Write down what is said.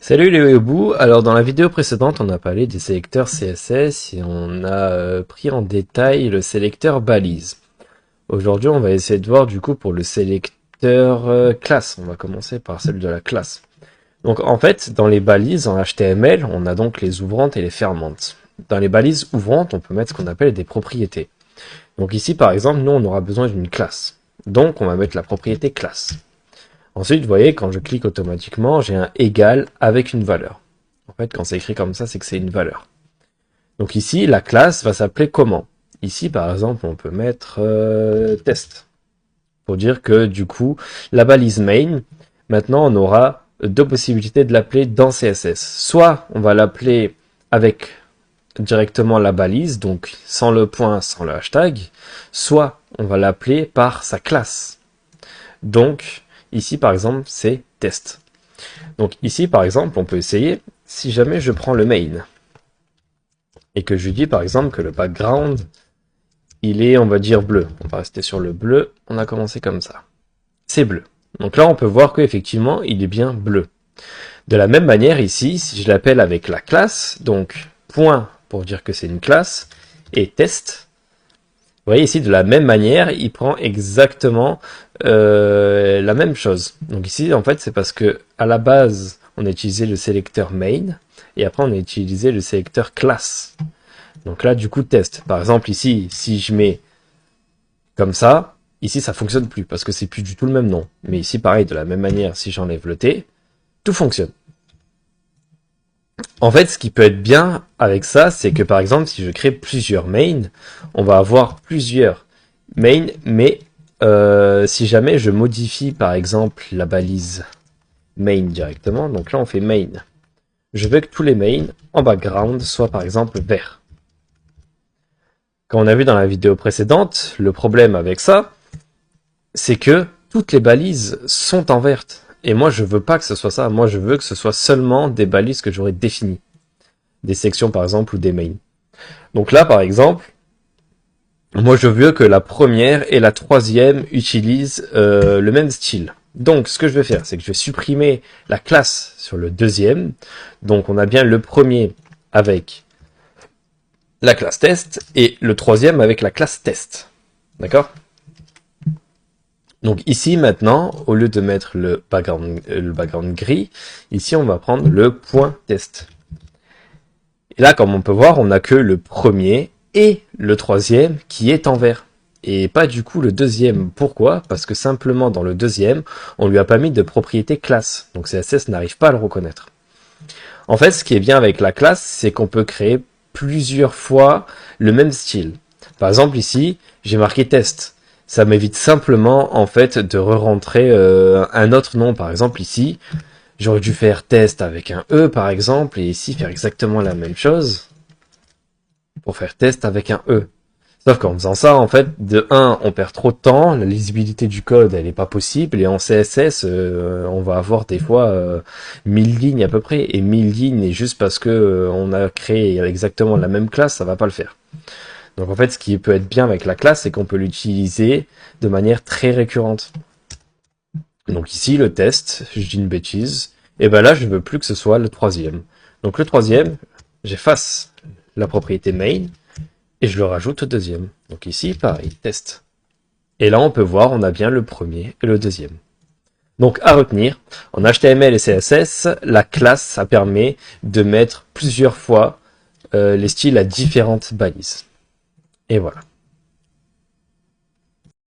Salut les Weeboo. Alors dans la vidéo précédente on a parlé des sélecteurs CSS et on a pris en détail le sélecteur balise. Aujourd'hui on va essayer de voir du coup pour le sélecteur classe. On va commencer par celle de la classe. Donc en fait dans les balises en HTML on a donc les ouvrantes et les fermantes. Dans les balises ouvrantes on peut mettre ce qu'on appelle des propriétés. Donc ici par exemple nous on aura besoin d'une classe. Donc on va mettre la propriété classe. Ensuite, vous voyez, quand je clique automatiquement, j'ai un égal avec une valeur. En fait, quand c'est écrit comme ça, c'est que c'est une valeur. Donc ici, la classe va s'appeler comment? Ici, par exemple, on peut mettre test. Pour dire que, du coup, la balise main, maintenant, on aura deux possibilités de l'appeler dans CSS. Soit, on va l'appeler avec directement la balise, donc sans le point, sans le hashtag. Soit, on va l'appeler par sa classe. Donc, ici, par exemple, c'est test. Donc ici, par exemple, on peut essayer, si jamais je prends le main, et que je dis, par exemple, que le background, il est, on va dire, bleu. On va rester sur le bleu, on a commencé comme ça. C'est bleu. Donc là, on peut voir qu'effectivement, il est bien bleu. De la même manière, ici, si je l'appelle avec la classe, donc point pour dire que c'est une classe, et test, vous voyez ici, de la même manière, il prend exactement la même chose. Donc ici, en fait, c'est parce que à la base, on a utilisé le sélecteur main, et après, on a utilisé le sélecteur classe. Donc là, du coup, test. Par exemple, ici, si je mets comme ça, ici, ça fonctionne plus, parce que c'est plus du tout le même nom. Mais ici, pareil, de la même manière, si j'enlève le T, tout fonctionne. En fait, ce qui peut être bien avec ça, c'est que par exemple, si je crée plusieurs main, on va avoir plusieurs main, mais si jamais je modifie par exemple la balise main directement, donc là on fait main, je veux que tous les mains en background soient par exemple verts. Comme on a vu dans la vidéo précédente, le problème avec ça, c'est que toutes les balises sont en verte. Et moi, je veux pas que ce soit ça. Moi, je veux que ce soit seulement des balises que j'aurais définies. Des sections, par exemple, ou des mains. Donc là, par exemple, moi, je veux que la première et la troisième utilisent le même style. Donc, ce que je vais faire, c'est que je vais supprimer la classe sur le deuxième. Donc, on a bien le premier avec la classe test et le troisième avec la classe test. D'accord ? Donc ici maintenant, au lieu de mettre le background gris, ici on va prendre le point test. Et là, comme on peut voir, on n'a que le premier et le troisième qui est en vert. Et pas du coup le deuxième. Pourquoi? Parce que simplement dans le deuxième, on lui a pas mis de propriété classe. Donc CSS n'arrive pas à le reconnaître. En fait, ce qui est bien avec la classe, c'est qu'on peut créer plusieurs fois le même style. Par exemple ici, j'ai marqué test. Ça m'évite simplement en fait de re-rentrer un autre nom. Par exemple ici, j'aurais dû faire test avec un E par exemple, et ici faire exactement la même chose pour faire test avec un E. Sauf qu'en faisant ça, en fait, de 1, on perd trop de temps, la lisibilité du code, elle est pas possible, et en CSS, on va avoir des fois 1000 lignes à peu près, et 1000 lignes, et juste parce que on a créé exactement la même classe, ça va pas le faire. Donc en fait, ce qui peut être bien avec la classe, c'est qu'on peut l'utiliser de manière très récurrente. Donc ici, le test, je dis une bêtise, et ben là, je veux plus que ce soit le troisième. Donc le troisième, j'efface la propriété main, et je le rajoute au deuxième. Donc ici, pareil, test. Et là, on peut voir, on a bien le premier et le deuxième. Donc à retenir, en HTML et CSS, la classe, ça permet de mettre plusieurs fois les styles à différentes balises. Et voilà.